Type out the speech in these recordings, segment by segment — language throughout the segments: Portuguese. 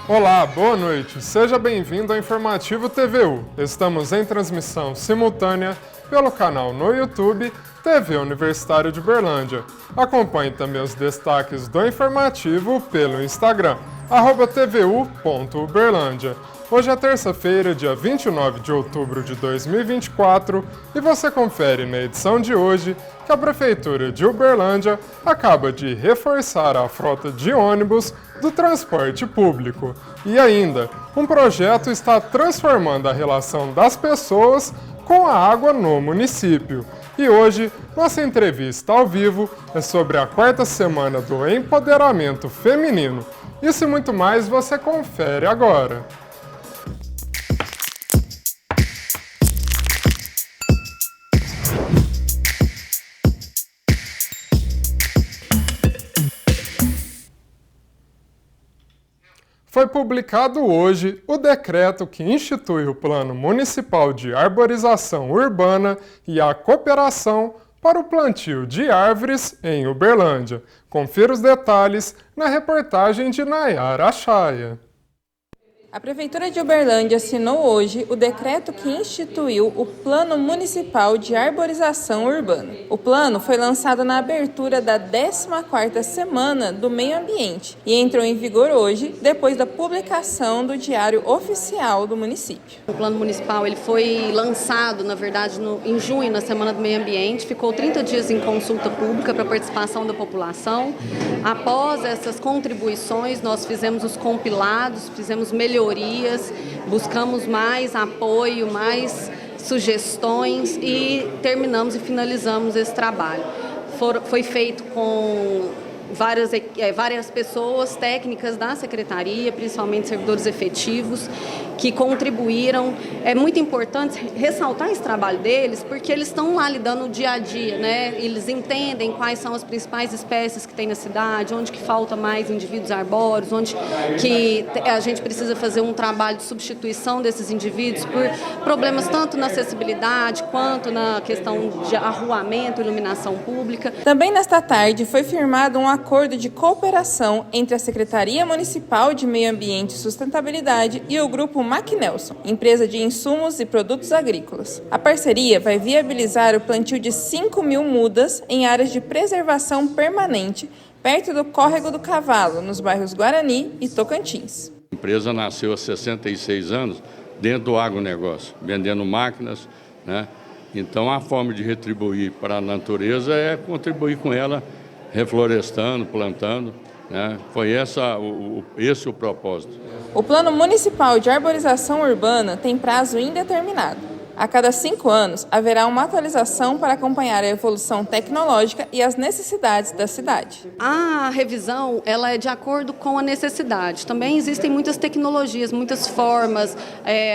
Olá, boa noite. Seja bem-vindo ao Informativo TVU. Estamos em transmissão simultânea pelo canal no YouTube TV Universitário de Uberlândia. Acompanhe também os destaques do informativo pelo Instagram, @tvu.uberlândia. Hoje é terça-feira, dia 29 de outubro de 2024, e você confere na edição de hoje que a Prefeitura de Uberlândia acaba de reforçar a frota de ônibus do transporte público. E ainda, um projeto está transformando a relação das pessoas com a água no município. E hoje, nossa entrevista ao vivo é sobre a quarta semana do empoderamento feminino. Isso e muito mais você confere agora. Foi publicado hoje o decreto que institui o Plano Municipal de Arborização Urbana e a cooperação para o plantio de árvores em Uberlândia. Confira os detalhes na reportagem de Nayara Achaia. A Prefeitura de Uberlândia assinou hoje o decreto que instituiu o Plano Municipal de Arborização Urbana. O plano foi lançado na abertura da 14ª Semana do Meio Ambiente e entrou em vigor hoje, depois da publicação do Diário Oficial do município. O Plano Municipal ele foi lançado, na verdade, em junho, na Semana do Meio Ambiente, ficou 30 dias em consulta pública para participação da população. Após essas contribuições, nós fizemos os compilados, fizemos melhorias, buscamos mais apoio, mais sugestões e terminamos e finalizamos esse trabalho. Foi feito com várias pessoas técnicas da Secretaria, principalmente servidores efetivos, que contribuíram. É muito importante ressaltar esse trabalho deles, porque eles estão lá lidando no dia a dia, né? Eles entendem quais são as principais espécies que tem na cidade, onde que falta mais indivíduos arbóreos, onde que a gente precisa fazer um trabalho de substituição desses indivíduos por problemas tanto na acessibilidade quanto na questão de arruamento, iluminação pública. Também nesta tarde foi firmado um acordo de cooperação entre a Secretaria Municipal de Meio Ambiente e Sustentabilidade e o Grupo MacNelson, empresa de insumos e produtos agrícolas. A parceria vai viabilizar o plantio de 5.000 mudas em áreas de preservação permanente, perto do Córrego do Cavalo, nos bairros Guarani e Tocantins. A empresa nasceu há 66 anos dentro do agronegócio, vendendo máquinas, né? Então a forma de retribuir para a natureza é contribuir com ela, reflorestando, plantando, né? Foi esse o propósito. O Plano Municipal de Arborização Urbana tem prazo indeterminado. A cada 5 anos, haverá uma atualização para acompanhar a evolução tecnológica e as necessidades da cidade. A revisão ela é de acordo com a necessidade. Também existem muitas tecnologias, muitas formas.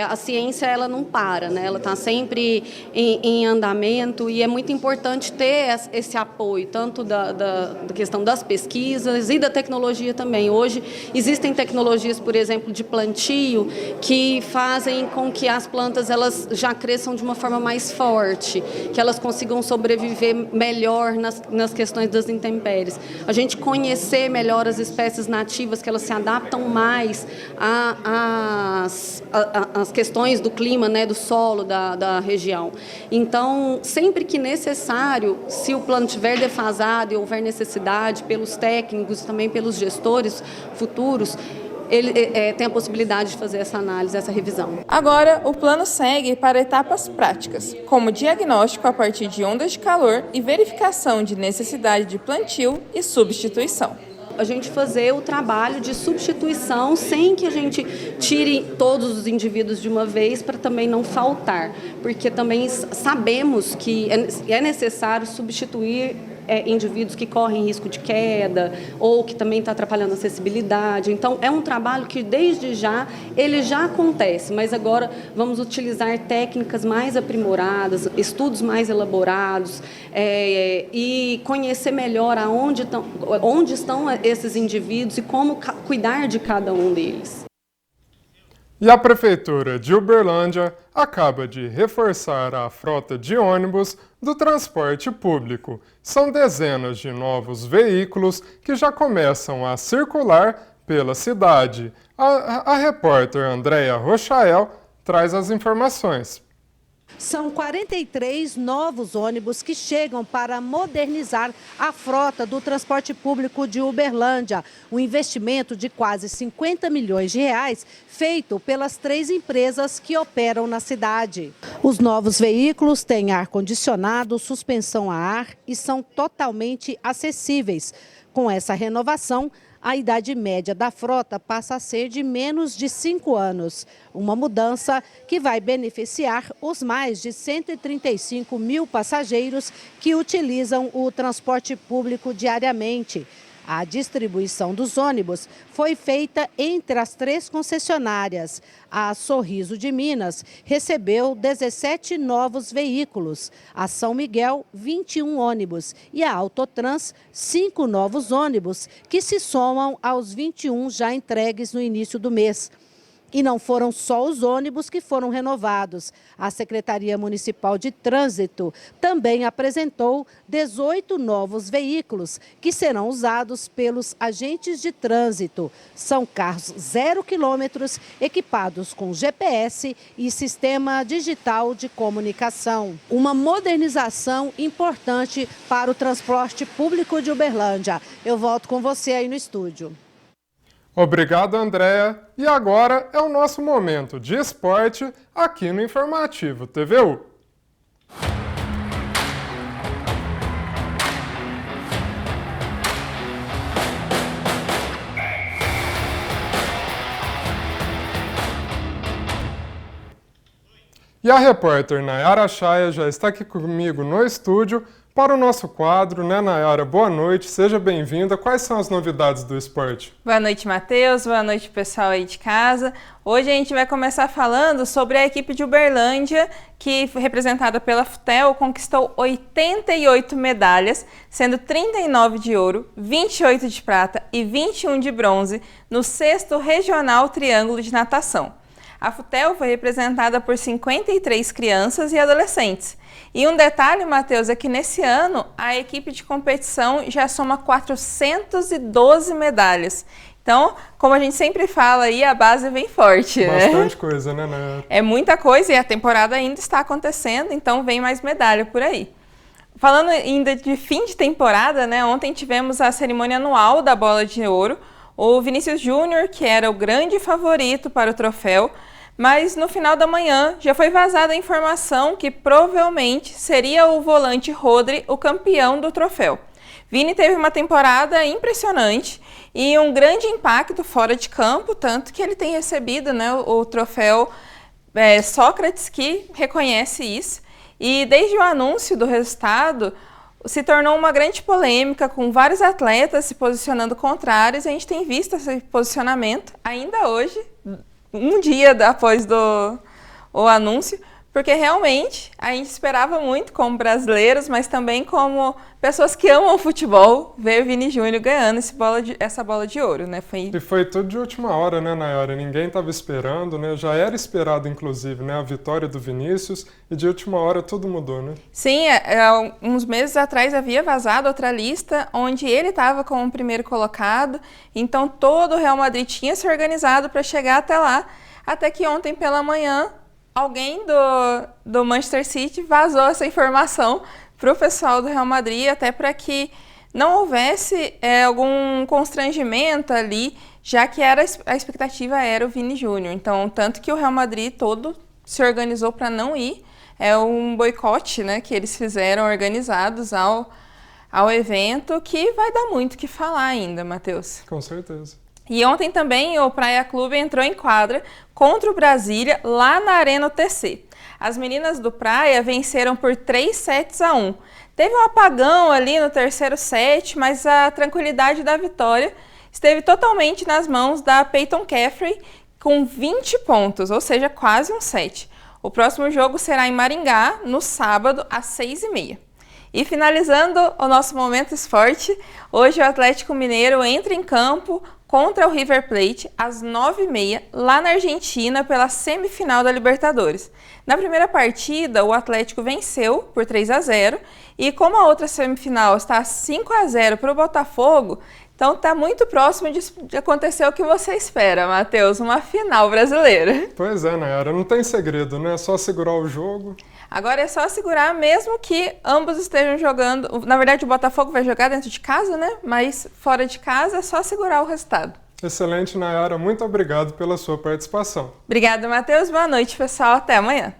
A ciência ela não para, né? Ela está sempre em andamento e é muito importante ter esse apoio, tanto da questão das pesquisas e da tecnologia também. Hoje existem tecnologias, por exemplo, de plantio, que fazem com que as plantas elas já cresçam de uma forma mais forte, que elas consigam sobreviver melhor nas questões das intempéries. A gente conhecer melhor as espécies nativas, que elas se adaptam mais às questões do clima, né, do solo da região. Então, sempre que necessário, se o plano estiver defasado e houver necessidade pelos técnicos e também pelos gestores futuros, ele tem a possibilidade de fazer essa análise, essa revisão. Agora, o plano segue para etapas práticas, como diagnóstico a partir de ondas de calor e verificação de necessidade de plantio e substituição. A gente fazer o trabalho de substituição sem que a gente tire todos os indivíduos de uma vez para também não faltar, porque também sabemos que é necessário substituir indivíduos que correm risco de queda ou que também está atrapalhando a acessibilidade. Então, é um trabalho que, desde já, ele já acontece, mas agora vamos utilizar técnicas mais aprimoradas, estudos mais elaborados e conhecer melhor onde estão esses indivíduos e como cuidar de cada um deles. E a Prefeitura de Uberlândia acaba de reforçar a frota de ônibus do transporte público. São dezenas de novos veículos que já começam a circular pela cidade. A repórter Andréia Rochael traz as informações. São 43 novos ônibus que chegam para modernizar a frota do transporte público de Uberlândia. Um investimento de quase 50 milhões de reais feito pelas 3 empresas que operam na cidade. Os novos veículos têm ar-condicionado, suspensão a ar e são totalmente acessíveis. Com essa renovação, a idade média da frota passa a ser de menos de 5 anos. Uma mudança que vai beneficiar os mais de 135 mil passageiros que utilizam o transporte público diariamente. A distribuição dos ônibus foi feita entre as 3 concessionárias. A Sorriso de Minas recebeu 17 novos veículos, a São Miguel, 21 ônibus e a Autotrans, 5 novos ônibus, que se somam aos 21 já entregues no início do mês. E não foram só os ônibus que foram renovados. A Secretaria Municipal de Trânsito também apresentou 18 novos veículos que serão usados pelos agentes de trânsito. São carros 0 quilômetros equipados com GPS e sistema digital de comunicação. Uma modernização importante para o transporte público de Uberlândia. Eu volto com você aí no estúdio. Obrigado, Andréia. E agora é o nosso momento de esporte aqui no Informativo TVU. E a repórter Nayara Chaia já está aqui comigo no estúdio para o nosso quadro, né, Nayara? Boa noite, seja bem-vinda. Quais são as novidades do esporte? Boa noite, Matheus. Boa noite, pessoal aí de casa. Hoje a gente vai começar falando sobre a equipe de Uberlândia, que, representada pela Futel, conquistou 88 medalhas, sendo 39 de ouro, 28 de prata e 21 de bronze no 6º Regional Triângulo de Natação. A Futel foi representada por 53 crianças e adolescentes. E um detalhe, Matheus, é que nesse ano a equipe de competição já soma 412 medalhas. Então, como a gente sempre fala aí, a base vem forte. Bastante coisa, né, Nayara? É muita coisa e a temporada ainda está acontecendo, então vem mais medalha por aí. Falando ainda de fim de temporada, né, ontem tivemos a cerimônia anual da Bola de Ouro. O Vinícius Júnior, que era o grande favorito para o troféu, mas no final da manhã já foi vazada a informação que provavelmente seria o volante Rodri o campeão do troféu. Vini teve uma temporada impressionante e um grande impacto fora de campo, tanto que ele tem recebido, né, o troféu Sócrates, que reconhece isso. E desde o anúncio do resultado, se tornou uma grande polêmica, com vários atletas se posicionando contrários. A gente tem visto esse posicionamento ainda hoje, um dia após o anúncio, porque realmente a gente esperava muito como brasileiros, mas também como pessoas que amam o futebol, ver o Vini Júnior ganhando essa bola de ouro, né? E foi tudo de última hora, né, Nayara? Ninguém estava esperando, né? Já era esperado, inclusive, né, a vitória do Vinícius, e de última hora tudo mudou, né? Sim, uns meses atrás havia vazado outra lista onde ele estava como primeiro colocado, então todo o Real Madrid tinha se organizado para chegar até lá, até que ontem pela manhã alguém do Manchester City vazou essa informação para o pessoal do Real Madrid, até para que não houvesse algum constrangimento ali, já que a expectativa era o Vini Júnior. Então, tanto que o Real Madrid todo se organizou para não ir. É um boicote, né, que eles fizeram organizados ao evento, que vai dar muito o que falar ainda, Matheus. Com certeza. E ontem também o Praia Clube entrou em quadra contra o Brasília, lá na Arena UTC. As meninas do Praia venceram por 3-1. Teve um apagão ali no terceiro set, mas a tranquilidade da vitória esteve totalmente nas mãos da Peyton Caffrey, com 20 pontos, ou seja, quase um set. O próximo jogo será em Maringá, no sábado, às 6h30. E finalizando o nosso momento esporte, hoje o Atlético Mineiro entra em campo contra o River Plate às 9h30, lá na Argentina, pela semifinal da Libertadores. Na primeira partida, o Atlético venceu por 3-0 e como a outra semifinal está 5-0 para o Botafogo, então está muito próximo de acontecer o que você espera, Matheus, uma final brasileira. Pois é, Nayara, não tem segredo, né? É só segurar o jogo. Agora é só segurar, mesmo que ambos estejam jogando. Na verdade, o Botafogo vai jogar dentro de casa, né? Mas fora de casa é só segurar o resultado. Excelente, Nayara. Muito obrigado pela sua participação. Obrigada, Matheus. Boa noite, pessoal. Até amanhã.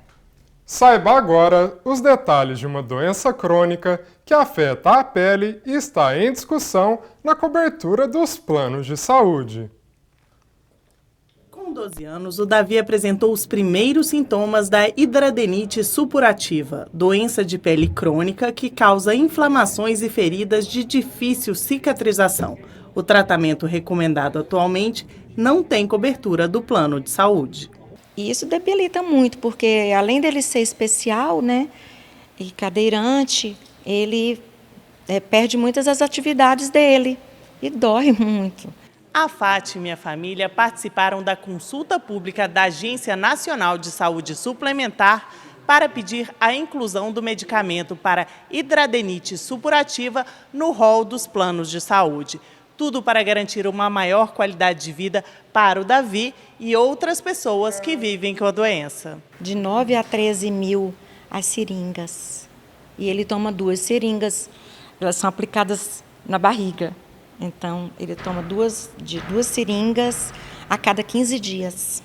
Saiba agora os detalhes de uma doença crônica que afeta a pele e está em discussão na cobertura dos planos de saúde. Com 12 anos, o Davi apresentou os primeiros sintomas da hidradenite supurativa, doença de pele crônica que causa inflamações e feridas de difícil cicatrização. O tratamento recomendado atualmente não tem cobertura do plano de saúde. E isso debilita muito, porque além dele ser especial, né, e cadeirante, ele perde muitas das atividades dele e dói muito. A Fátima e a família participaram da consulta pública da Agência Nacional de Saúde Suplementar para pedir a inclusão do medicamento para hidradenite supurativa no rol dos planos de saúde. Tudo para garantir uma maior qualidade de vida para o Davi e outras pessoas que vivem com a doença. De 9 a 13 mil as seringas. E ele toma 2 seringas, elas são aplicadas na barriga. Então, ele toma 2 seringas a cada 15 dias.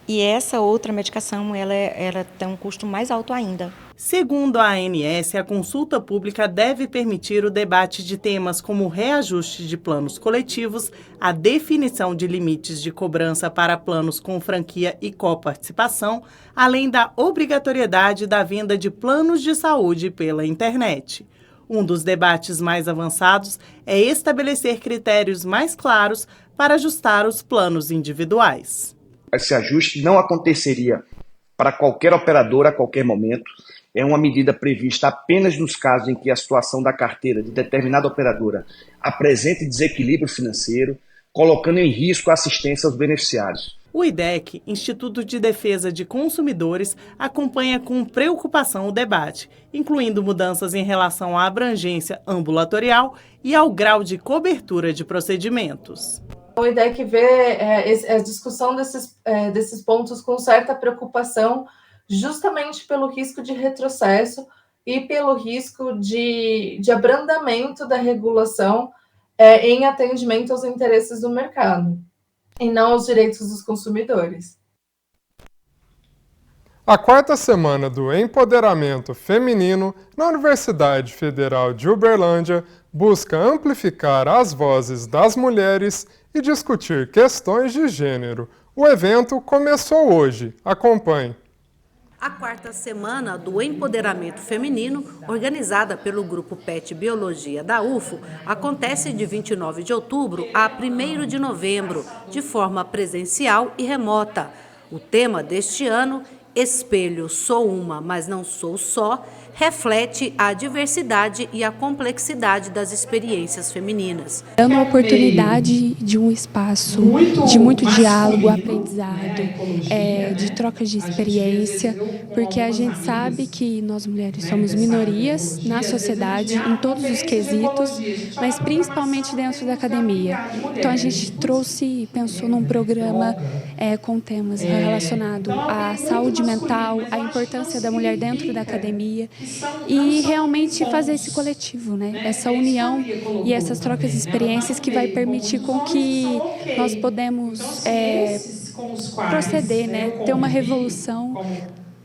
E essa outra medicação, ela tem um custo mais alto ainda. Segundo a ANS, a consulta pública deve permitir o debate de temas como o reajuste de planos coletivos, a definição de limites de cobrança para planos com franquia e coparticipação, além da obrigatoriedade da venda de planos de saúde pela internet. Um dos debates mais avançados é estabelecer critérios mais claros para ajustar os planos individuais. Esse ajuste não aconteceria para qualquer operador a qualquer momento. É uma medida prevista apenas nos casos em que a situação da carteira de determinada operadora apresente desequilíbrio financeiro, colocando em risco a assistência aos beneficiários. O IDEC, Instituto de Defesa de Consumidores, acompanha com preocupação o debate, incluindo mudanças em relação à abrangência ambulatorial e ao grau de cobertura de procedimentos. O IDEC vê a discussão desses pontos com certa preocupação, justamente pelo risco de retrocesso e pelo risco de abrandamento da regulação em atendimento aos interesses do mercado e não aos direitos dos consumidores. A quarta semana do Empoderamento Feminino na Universidade Federal de Uberlândia busca amplificar as vozes das mulheres e discutir questões de gênero. O evento começou hoje. Acompanhe. A quarta semana do Empoderamento Feminino, organizada pelo Grupo PET Biologia da UFO, acontece de 29 de outubro a 1º de novembro, de forma presencial e remota. O tema deste ano, Espelho, sou uma, mas não sou só, reflete a diversidade e a complexidade das experiências femininas. Dando a oportunidade de um espaço de muito diálogo, aprendizado, de trocas de experiência, porque a gente sabe que nós mulheres somos minorias na sociedade, em todos os quesitos, mas principalmente dentro da academia. Então a gente pensou num programa com temas relacionados à saúde mental, à importância da mulher dentro da academia, e realmente fazer esse coletivo, né? Essa união e essas trocas de experiências que vai permitir com que nós podemos proceder, né? Ter uma revolução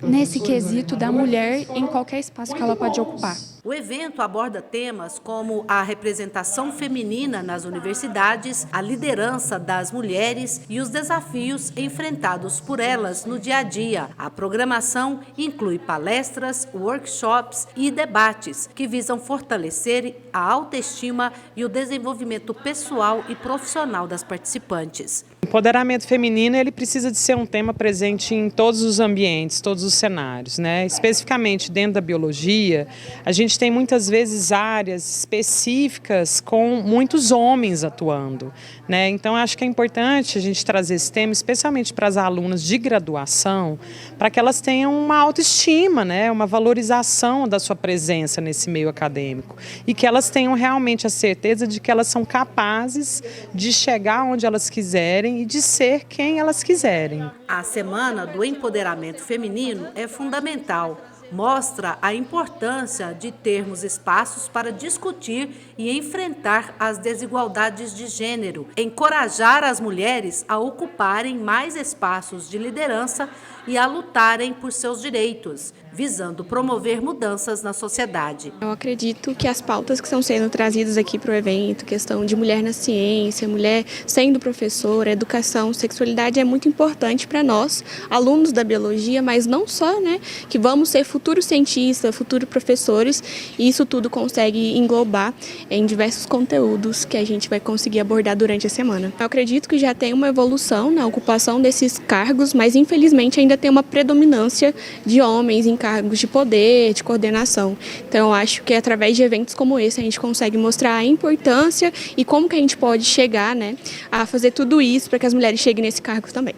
nesse quesito da mulher em qualquer espaço que ela pode ocupar. O evento aborda temas como a representação feminina nas universidades, a liderança das mulheres e os desafios enfrentados por elas no dia a dia. A programação inclui palestras, workshops e debates que visam fortalecer a autoestima e o desenvolvimento pessoal e profissional das participantes. O empoderamento feminino ele precisa de ser um tema presente em todos os ambientes, todos os cenários, né? Especificamente dentro da biologia, a gente tem muitas vezes áreas específicas com muitos homens atuando, né? Então acho que é importante a gente trazer esse tema, especialmente para as alunas de graduação, para que elas tenham uma autoestima, né? Uma valorização da sua presença nesse meio acadêmico e que elas tenham realmente a certeza de que elas são capazes de chegar onde elas quiserem e de ser quem elas quiserem. A Semana do Empoderamento Feminino é fundamental. Mostra a importância de termos espaços para discutir e enfrentar as desigualdades de gênero, encorajar as mulheres a ocuparem mais espaços de liderança e a lutarem por seus direitos, visando promover mudanças na sociedade. Eu acredito que as pautas que estão sendo trazidas aqui para o evento, questão de mulher na ciência, mulher sendo professora, educação, sexualidade é muito importante para nós, alunos da biologia, mas não só, né, que vamos ser futuros cientistas, futuros professores, e isso tudo consegue englobar em diversos conteúdos que a gente vai conseguir abordar durante a semana. Eu acredito que já tem uma evolução na ocupação desses cargos, mas infelizmente ainda tem uma predominância de homens em cargos de poder, de coordenação. Então eu acho que através de eventos como esse a gente consegue mostrar a importância e como que a gente pode chegar, né, a fazer tudo isso para que as mulheres cheguem nesse cargo também.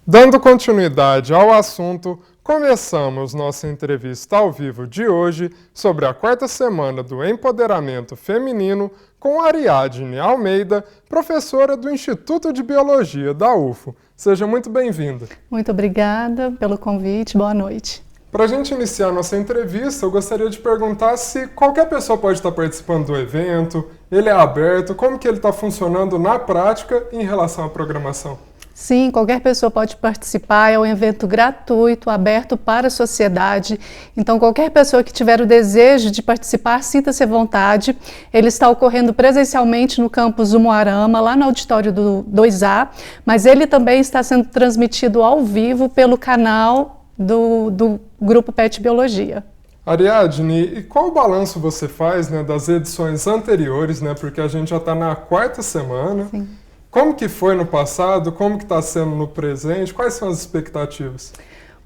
Dando continuidade ao assunto, começamos nossa entrevista ao vivo de hoje sobre a 4ª semana do Empoderamento Feminino com Ariadne Almeida, professora do Instituto de Biologia da UFO. Seja muito bem-vinda. Muito obrigada pelo convite, boa noite. Para a gente iniciar nossa entrevista, eu gostaria de perguntar se qualquer pessoa pode estar participando do evento, ele é aberto, como que ele está funcionando na prática em relação à programação? Sim, qualquer pessoa pode participar, é um evento gratuito, aberto para a sociedade. Então, qualquer pessoa que tiver o desejo de participar, sinta-se à vontade. Ele está ocorrendo presencialmente no campus Umuarama, lá no auditório do 2A, mas ele também está sendo transmitido ao vivo pelo canal do Grupo PET Biologia. Ariadne, e qual balanço você faz, né, das edições anteriores, né, porque a gente já está na 4ª semana? Sim. Como que foi no passado, como que está sendo no presente, quais são as expectativas?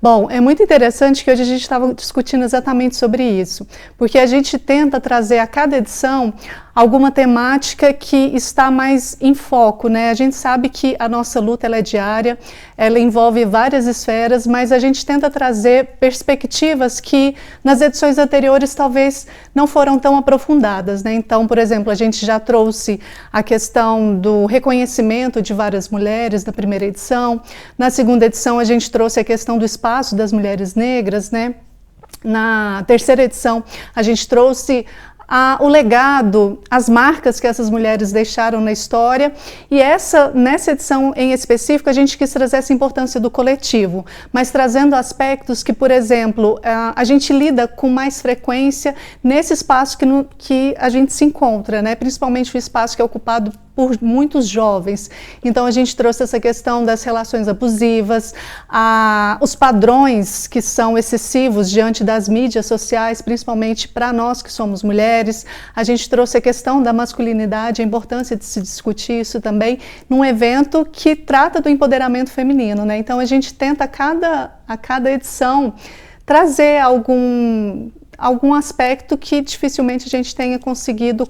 Bom, é muito interessante que hoje a gente estava discutindo exatamente sobre isso, porque a gente tenta trazer a cada edição alguma temática que está mais em foco, né? A gente sabe que a nossa luta ela é diária, ela envolve várias esferas, mas a gente tenta trazer perspectivas que nas edições anteriores talvez não foram tão aprofundadas, né? Então, por exemplo, a gente já trouxe a questão do reconhecimento de várias mulheres na primeira edição, na segunda edição a gente trouxe a questão do espaço das mulheres negras, né? Na terceira edição a gente trouxe o legado, as marcas que essas mulheres deixaram na história, e nessa edição em específico a gente quis trazer essa importância do coletivo, mas trazendo aspectos que, por exemplo, a gente lida com mais frequência nesse espaço que a gente se encontra, né? Principalmente o espaço que é ocupado por muitos jovens. Então a gente trouxe essa questão das relações abusivas, os padrões que são excessivos diante das mídias sociais, principalmente para nós que somos mulheres. A gente trouxe a questão da masculinidade, a importância de se discutir isso também num evento que trata do empoderamento feminino, né? Então a gente tenta a cada edição trazer algum aspecto que dificilmente a gente tenha conseguido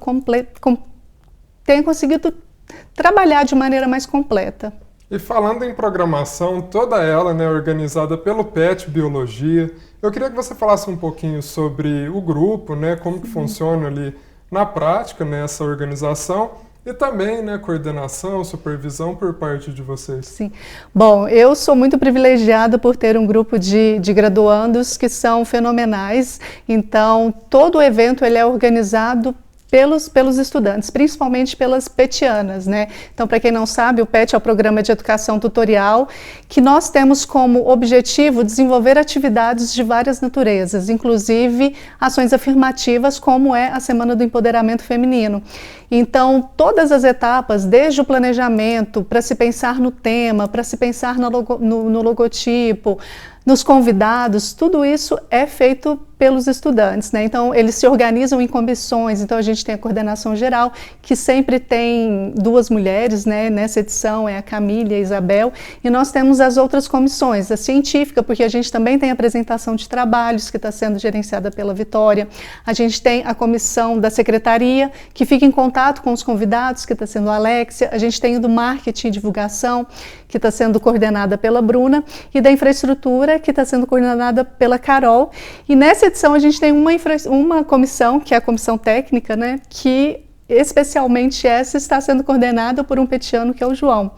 trabalhar de maneira mais completa. E falando em programação, toda ela, né, organizada pelo PET Biologia, eu queria que você falasse um pouquinho sobre o grupo, né, como que funciona ali na prática, né, essa organização, e também, né, coordenação, supervisão por parte de vocês. Sim. Bom, eu sou muito privilegiada por ter um grupo de graduandos que são fenomenais, então todo o evento ele é organizado pelos estudantes, principalmente pelas petianas, né? Então, para quem não sabe, o PET é o Programa de Educação Tutorial, que nós temos como objetivo desenvolver atividades de várias naturezas, inclusive ações afirmativas, como é a Semana do Empoderamento Feminino. Então, todas as etapas, desde o planejamento, para se pensar no tema, para se pensar no logotipo, nos convidados, tudo isso é feito pelos estudantes, né? Então, eles se organizam em comissões. Então, a gente tem a coordenação geral, que sempre tem 2 mulheres, né? Nessa edição é a Camila e a Isabel, e nós temos as outras comissões, a científica, porque a gente também tem a apresentação de trabalhos, que está sendo gerenciada pela Vitória. A gente tem a comissão da secretaria, que fica em contato com os convidados, que está sendo a Alexia. A gente tem o do marketing e divulgação, que está sendo coordenada pela Bruna, e da infraestrutura, que está sendo coordenada pela Carol. E nessa edição a gente tem uma comissão, que é a comissão técnica, né, que especialmente essa está sendo coordenada por um petiano, que é o João.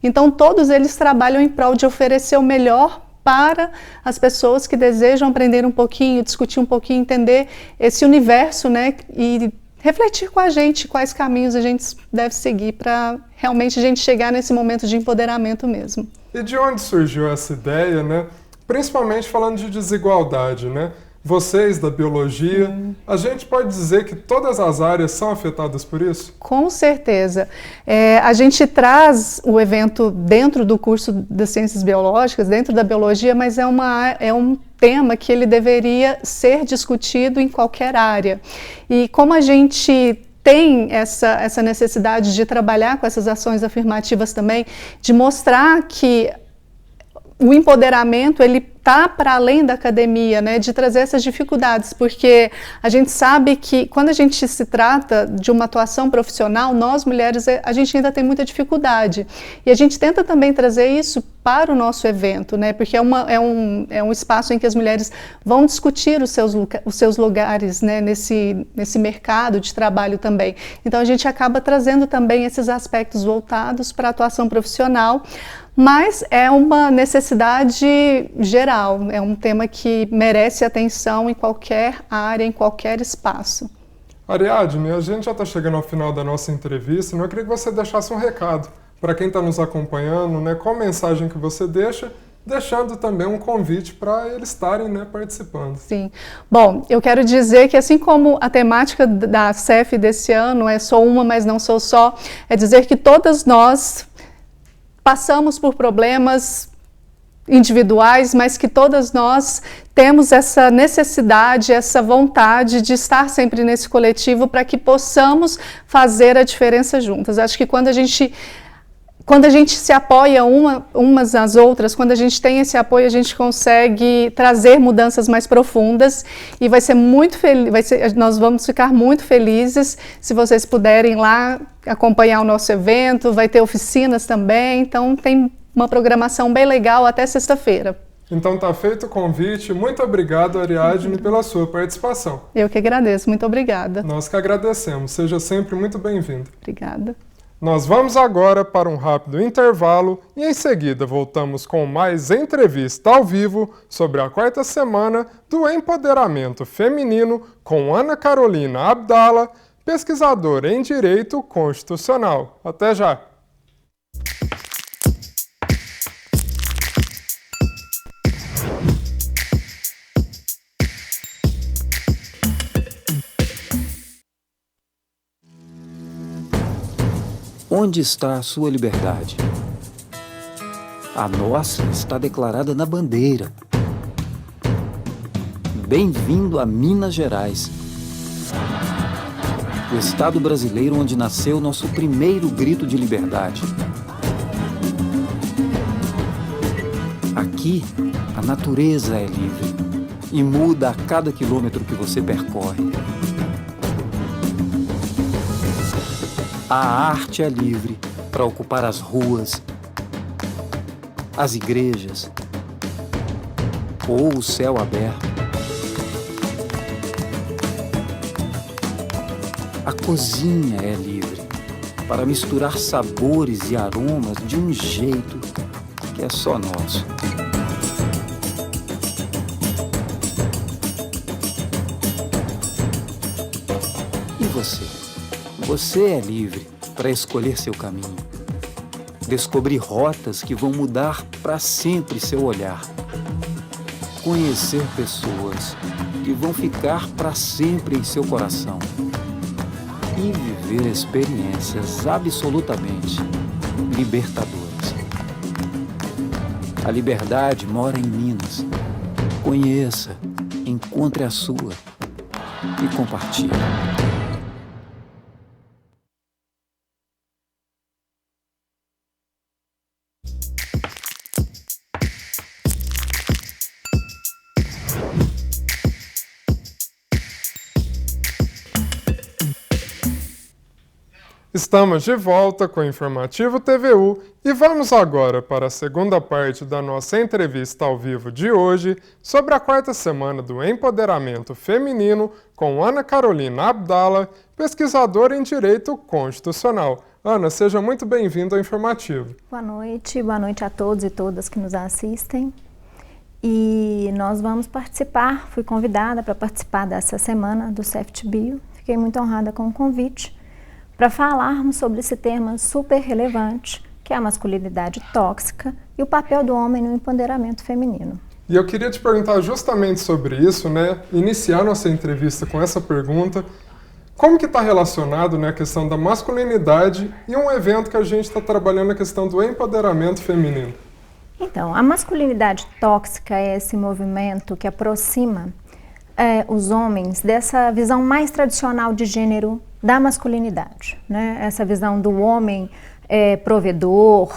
Então todos eles trabalham em prol de oferecer o melhor para as pessoas que desejam aprender um pouquinho, discutir um pouquinho, entender esse universo, né, e refletir com a gente quais caminhos a gente deve seguir para realmente a gente chegar nesse momento de empoderamento mesmo. E de onde surgiu essa ideia, né? Principalmente falando de desigualdade, né? Vocês da biologia, a gente pode dizer que todas as áreas são afetadas por isso? Com certeza. A gente traz o evento dentro do curso das ciências biológicas, dentro da biologia, mas é um tema que ele deveria ser discutido em qualquer área. E como a gente tem essa necessidade de trabalhar com essas ações afirmativas também, de mostrar que o empoderamento ele está para além da academia, né, de trazer essas dificuldades, porque a gente sabe que quando a gente se trata de uma atuação profissional, nós mulheres, a gente ainda tem muita dificuldade. E a gente tenta também trazer isso para o nosso evento, né, porque é um espaço em que as mulheres vão discutir os seus lugares, né, nesse mercado de trabalho também. Então a gente acaba trazendo também esses aspectos voltados para a atuação profissional, mas é uma necessidade geral, é um tema que merece atenção em qualquer área, em qualquer espaço. Ariadne, a gente já está chegando ao final da nossa entrevista, eu queria que você deixasse um recado para quem está nos acompanhando, né? Qual mensagem que você deixa, deixando também um convite para eles estarem, né, participando. Sim. Bom, eu quero dizer que assim como a temática da CEF desse ano é Sou Uma, mas Não Sou Só, é dizer que todas nós passamos por problemas individuais, mas que todas nós temos essa necessidade, essa vontade de estar sempre nesse coletivo para que possamos fazer a diferença juntas. Acho que quando a gente se apoia umas às outras, quando a gente tem esse apoio, a gente consegue trazer mudanças mais profundas e vai ser muito nós vamos ficar muito felizes se vocês puderem lá acompanhar o nosso evento, vai ter oficinas também, então tem uma programação bem legal até sexta-feira. Então tá feito o convite. Muito obrigado, Ariadne, pela sua participação. Eu que agradeço, muito obrigada. Nós que agradecemos. Seja sempre muito bem-vinda. Obrigada. Nós vamos agora para um rápido intervalo e em seguida voltamos com mais entrevista ao vivo sobre a 4ª semana do Empoderamento Feminino com Ana Carolina Abdala, pesquisadora em Direito Constitucional. Até já! Onde está a sua liberdade? A nossa está declarada na bandeira. Bem-vindo a Minas Gerais, o estado brasileiro onde nasceu nosso primeiro grito de liberdade. Aqui, a natureza é livre e muda a cada quilômetro que você percorre. A arte é livre para ocupar as ruas, as igrejas ou o céu aberto. A cozinha é livre para misturar sabores e aromas de um jeito que é só nosso. E você? Você é livre para escolher seu caminho, descobrir rotas que vão mudar para sempre seu olhar, conhecer pessoas que vão ficar para sempre em seu coração e viver experiências absolutamente libertadoras. A liberdade mora em Minas. Conheça, encontre a sua e compartilhe. Estamos de volta com o Informativo TVU e vamos agora para a segunda parte da nossa entrevista ao vivo de hoje sobre a quarta semana do Empoderamento Feminino com Ana Carolina Abdala, pesquisadora em Direito Constitucional. Ana, seja muito bem-vinda ao Informativo. Boa noite a todos e todas que nos assistem. E nós vamos participar, fui convidada para participar dessa semana do CEFT-Bio, fiquei muito honrada com o convite, para falarmos sobre esse tema super relevante, que é a masculinidade tóxica e o papel do homem no empoderamento feminino. E eu queria te perguntar justamente sobre isso, né? Iniciar nossa entrevista com essa pergunta. Como que está relacionado, né, a questão da masculinidade e um evento que a gente está trabalhando a questão do empoderamento feminino? Então, a masculinidade tóxica é esse movimento que aproxima os homens dessa visão mais tradicional de gênero da masculinidade, né? Essa visão do homem provedor,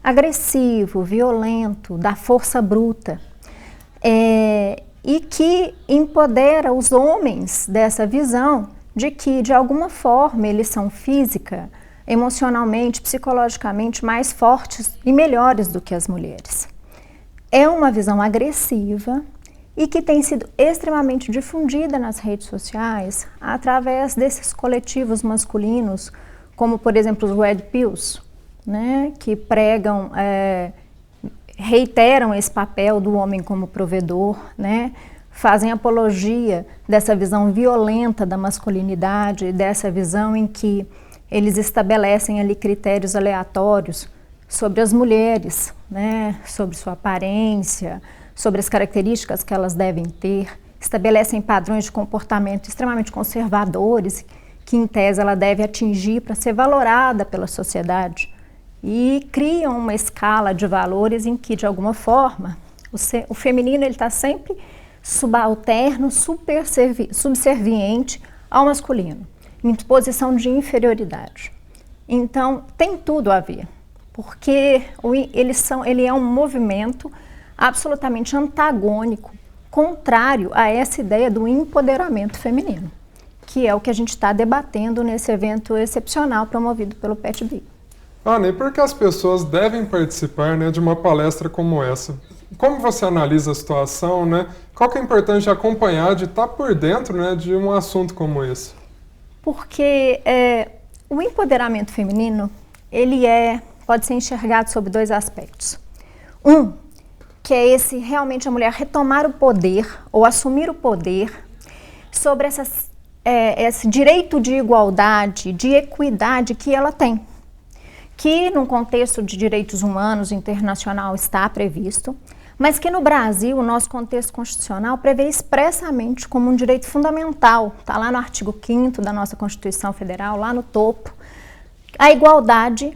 agressivo, violento, da força bruta, e que empodera os homens dessa visão de que, de alguma forma, eles são física, emocionalmente, psicologicamente mais fortes e melhores do que as mulheres. É uma visão agressiva e que tem sido extremamente difundida nas redes sociais através desses coletivos masculinos, como, por exemplo, os Red Pills, né, que pregam, reiteram esse papel do homem como provedor, né, fazem apologia dessa visão violenta da masculinidade, dessa visão em que eles estabelecem ali critérios aleatórios sobre as mulheres, né, sobre sua aparência, sobre as características que elas devem ter, estabelecem padrões de comportamento extremamente conservadores que, em tese, ela deve atingir para ser valorada pela sociedade e criam uma escala de valores em que, de alguma forma, o feminino está sempre subalterno, subserviente ao masculino, em posição de inferioridade. Então, tem tudo a ver, porque ele é um movimento absolutamente antagônico, contrário a essa ideia do empoderamento feminino, que é o que a gente está debatendo nesse evento excepcional promovido pelo PET-Bio. Ana, e por que as pessoas devem participar, né, de uma palestra como essa? Como você analisa a situação, né? Qual que é importante acompanhar, de estar por dentro, né, de um assunto como esse? Porque o empoderamento feminino, ele pode ser enxergado sob dois aspectos. Que é realmente a mulher retomar o poder ou assumir o poder sobre esse direito de igualdade, de equidade que ela tem, que num contexto de direitos humanos internacional está previsto, mas que no Brasil, o nosso contexto constitucional prevê expressamente como um direito fundamental, está lá no artigo 5º da nossa Constituição Federal, lá no topo, a igualdade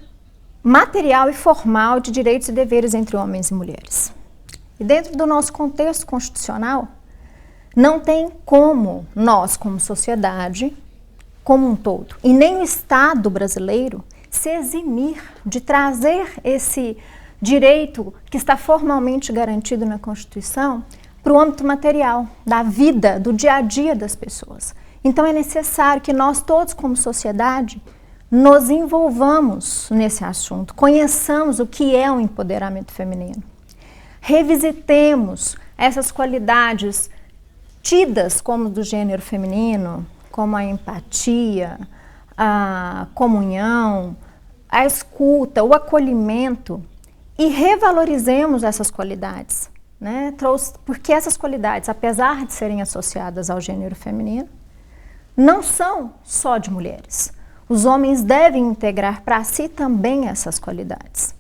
material e formal de direitos e deveres entre homens e mulheres. E dentro do nosso contexto constitucional, não tem como nós, como sociedade, como um todo, e nem o Estado brasileiro, se eximir de trazer esse direito que está formalmente garantido na Constituição para o âmbito material, da vida, do dia a dia das pessoas. Então é necessário que nós todos, como sociedade, nos envolvamos nesse assunto, conheçamos o que é o empoderamento feminino. Revisitemos essas qualidades tidas como do gênero feminino, como a empatia, a comunhão, a escuta, o acolhimento, e revalorizemos essas qualidades, né? Porque essas qualidades, apesar de serem associadas ao gênero feminino, não são só de mulheres. Os homens devem integrar para si também essas qualidades.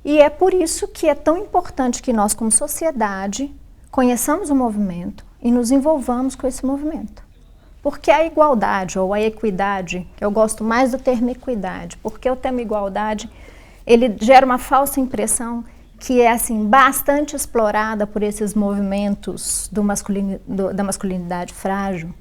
E é por isso que é tão importante que nós, como sociedade, conheçamos o movimento e nos envolvamos com esse movimento. Porque a igualdade ou a equidade, que eu gosto mais do termo equidade, porque o termo igualdade, ele gera uma falsa impressão que é assim bastante explorada por esses movimentos da masculinidade frágil,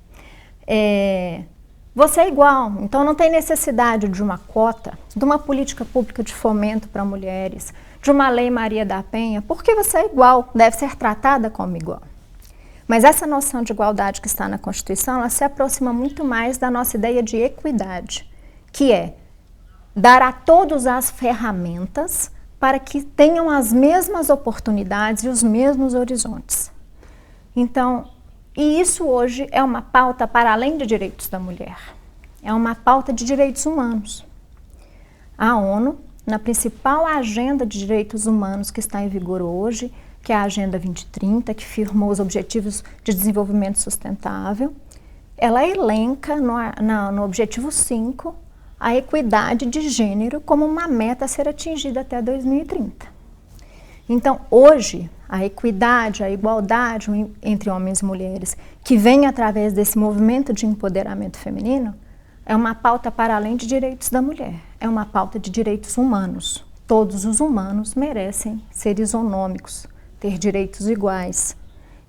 você é igual, então não tem necessidade de uma cota, de uma política pública de fomento para mulheres, de uma lei Maria da Penha, porque você é igual, deve ser tratada como igual. Mas essa noção de igualdade que está na Constituição, ela se aproxima muito mais da nossa ideia de equidade, que é dar a todos as ferramentas para que tenham as mesmas oportunidades e os mesmos horizontes. Então, e isso hoje é uma pauta para além de direitos da mulher, é uma pauta de direitos humanos. A ONU, na principal agenda de direitos humanos que está em vigor hoje, que é a Agenda 2030, que firmou os Objetivos de Desenvolvimento Sustentável, ela elenca no Objetivo 5 a equidade de gênero como uma meta a ser atingida até 2030. Então, hoje, a equidade, a igualdade entre homens e mulheres, que vem através desse movimento de empoderamento feminino, é uma pauta para além de direitos da mulher, é uma pauta de direitos humanos. Todos os humanos merecem ser isonômicos, ter direitos iguais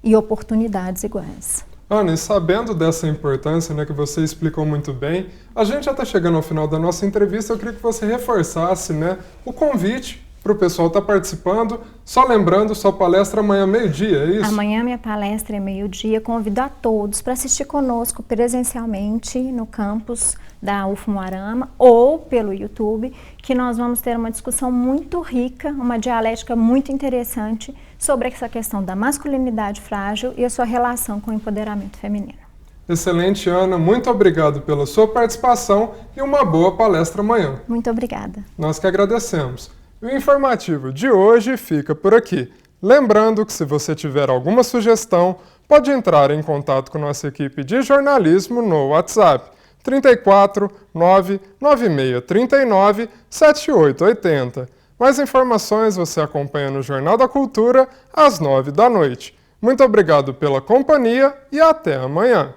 e oportunidades iguais. Ana, e sabendo dessa importância, né, que você explicou muito bem, a gente já está chegando ao final da nossa entrevista, eu queria que você reforçasse, né, o convite para o pessoal estar participando. Só lembrando, sua palestra amanhã meio-dia, é isso? Amanhã minha palestra é meio-dia. Convido a todos para assistir conosco presencialmente no campus da UFMUarama ou pelo YouTube, que nós vamos ter uma discussão muito rica, uma dialética muito interessante sobre essa questão da masculinidade frágil e a sua relação com o empoderamento feminino. Excelente, Ana. Muito obrigado pela sua participação e uma boa palestra amanhã. Muito obrigada. Nós que agradecemos. O informativo de hoje fica por aqui. Lembrando que se você tiver alguma sugestão, pode entrar em contato com nossa equipe de jornalismo no WhatsApp 34 99639 7880. Mais informações você acompanha no Jornal da Cultura às 9 da noite. Muito obrigado pela companhia e até amanhã.